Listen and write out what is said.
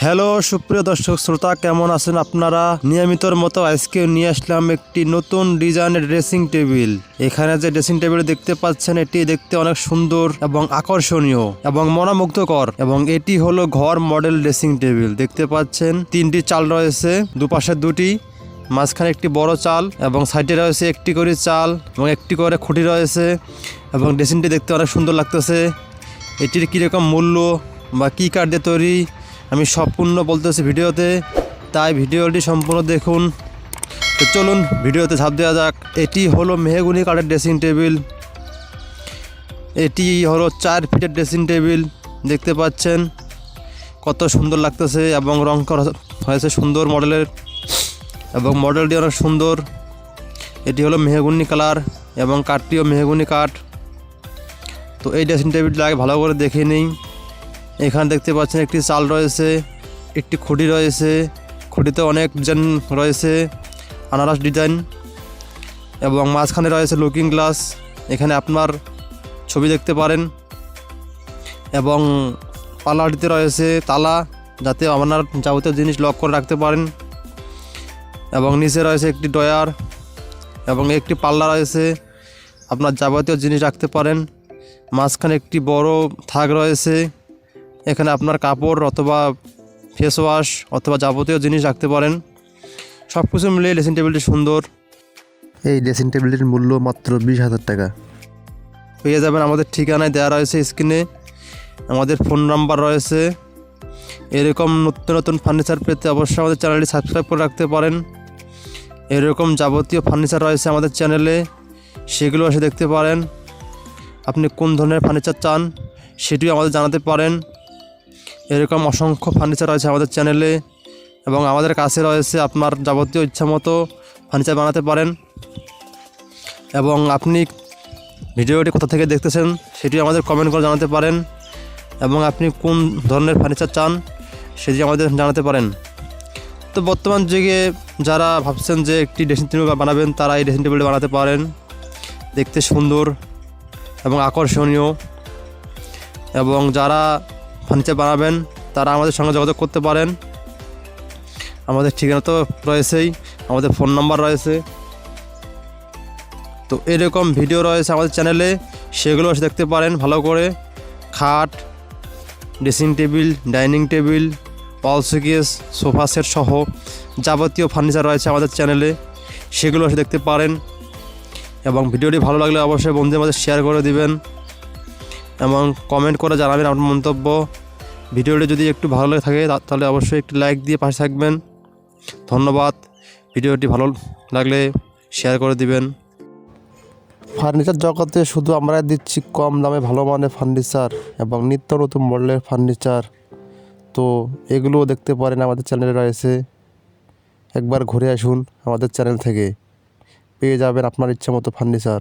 Hello সুপ্রিয় দর্শক শ্রোতা, কেমন আছেন আপনারা? নিয়মিতর মতো আজকে নিয়ে আসলাম একটি নতুন ডিজাইনের ড্রেসিং টেবিল। এখানে যে ড্রেসিং টেবিল দেখতে পাচ্ছেন, এটি দেখতে অনেক সুন্দর এবং আকর্ষণীয় এবং মনোমুগ্ধকর, এবং এটি হলো ঘর মডেল ড্রেসিং টেবিল। দেখতে পাচ্ছেন তিনটি চাল রয়েছে, দুপাশে দুটি, মাঝখানে একটি বড় চাল এবং সাইডে রয়েছে একটি করে চাল এবং একটি করে খুঁটি রয়েছে, এবং ড্রেসিংটি দেখতে অনেক সুন্দর লাগতেছে। এটির কীরকম মূল্য বা কী কাঠ দিয়ে তৈরি আমি সম্পূর্ণ বলতেছি ভিডিওতে, তাই ভিডিওটি সম্পূর্ণ দেখুন। তো চলুন ভিডিওতে ঝাঁপ দেওয়া যাক। এটি হলো মেহগনি কাঠের ড্রেসিং টেবিল। এটি হলো 4 ফিটের ড্রেসিং টেবিল। দেখতে পাচ্ছেন কত সুন্দর লাগতেছে, এবং রং করা হয়েছে সুন্দর মডেলের, এবং মডেলটি অনেক সুন্দর। এটি হলো মেহগনি কালার এবং কাঠটিও মেহগনি কাঠ। তো এই ড্রেসিং টেবিলটা আগে ভালো করে দেখে নিই। এখানে দেখতে পাচ্ছেন একটি চাল রয়েছে, একটি খুঁটি রয়েছে, খুঁটিতে অনেক ডিজাইন রয়েছে, আনারস ডিজাইন, এবং মাঝখানে রয়েছে লুকিং গ্লাস। এখানে আপনার ছবি দেখতে পারেন, এবং পাল্লাটিতে রয়েছে তালা, যাতে আপনার যাবতীয় জিনিস লক করে রাখতে পারেন, এবং নিচে রয়েছে একটি ড্রয়ার এবং একটি পাল্লা রয়েছে, আপনার যাবতীয় জিনিস রাখতে পারেন। মাঝখানে একটি বড় থাক রয়েছে, এখানে আপনার কাপড় অথবা ফেস ওয়াশ অথবা যাবতীয় জিনিস রাখতে পারেন। সব কিছু মিলিয়ে ড্রেসিং টেবিলটি সুন্দর। এই ড্রেসিং টেবিলটির মূল্য মাত্র 20,000 টাকা। পেয়ে যাবেন আমাদের ঠিকানায় দেওয়া রয়েছে স্ক্রিনে, আমাদের ফোন নাম্বার রয়েছে। এরকম নতুন নতুন ফার্নিচার পেতে অবশ্যই আমাদের চ্যানেলটি সাবস্ক্রাইব করে রাখতে পারেন। এরকম যাবতীয় ফার্নিচার রয়েছে আমাদের চ্যানেলে, সেগুলো এসে দেখতে পারেন। আপনি কোন ধরনের ফার্নিচার চান সেটিও আমাদের জানাতে পারেন। এরকম অসংখ্য ফার্নিচার রয়েছে আমাদের চ্যানেলে, এবং আমাদের কাছে রয়েছে, আপনার যাবতীয় ইচ্ছা মতো ফার্নিচার বানাতে পারেন। এবং আপনি ভিডিওটি কোথা থেকে দেখতেছেন সেটি আমাদের কমেন্ট করে জানাতে পারেন, এবং আপনি কোন ধরনের ফার্নিচার চান সেটি আমাদের জানাতে পারেন। তো বর্তমান যুগে যারা ভাবছেন যে একটি ড্রেসিং টেবিল বানাবেন, তারা এই ড্রেসিং টেবিলটি বানাতে পারেন। দেখতে সুন্দর এবং আকর্ষণীয়, এবং যারা ফার্নিচার বানাবেন তারা আমাদের সঙ্গে যোগাযোগ করতে পারেন। আমাদের ঠিকানা তো রয়েছেই, আমাদের ফোন নাম্বার রয়েছে। তো এরকম ভিডিও রয়েছে আমাদের চ্যানেলে, সেগুলো এসে দেখতে পারেন ভালো করে। খাট, ড্রেসিং টেবিল, ডাইনিং টেবিল, ওয়াল শোকেস, সোফা সেট সহ যাবতীয় ফার্নিচার রয়েছে আমাদের চ্যানেলে, সেগুলো এসে দেখতে পারেন। এবং ভিডিওটি ভালো লাগলে অবশ্যই বন্ধুদের মাঝে শেয়ার করে দিবেন, এবং কমেন্ট করে জানাবেন আপনার মন্তব্য। ভিডিওটি যদি একটু ভালো লেগে থাকে তাহলে অবশ্যই একটি লাইক দিয়ে পাশে থাকবেন। ধন্যবাদ। ভিডিওটি ভালো লাগলে শেয়ার করে দিবেন। ফার্নিচার জগতে শুধু আমরা দিচ্ছি কম দামে ভালো মানের ফার্নিচার এবং নিত্য নতুন মডেলের ফার্নিচার। তো এগুলোও দেখতে পারেন আমাদের চ্যানেলে রয়েছে। একবার ঘুরে আসুন, আমাদের চ্যানেল থেকে পেয়ে যাবেন আপনার ইচ্ছা মতো ফার্নিচার।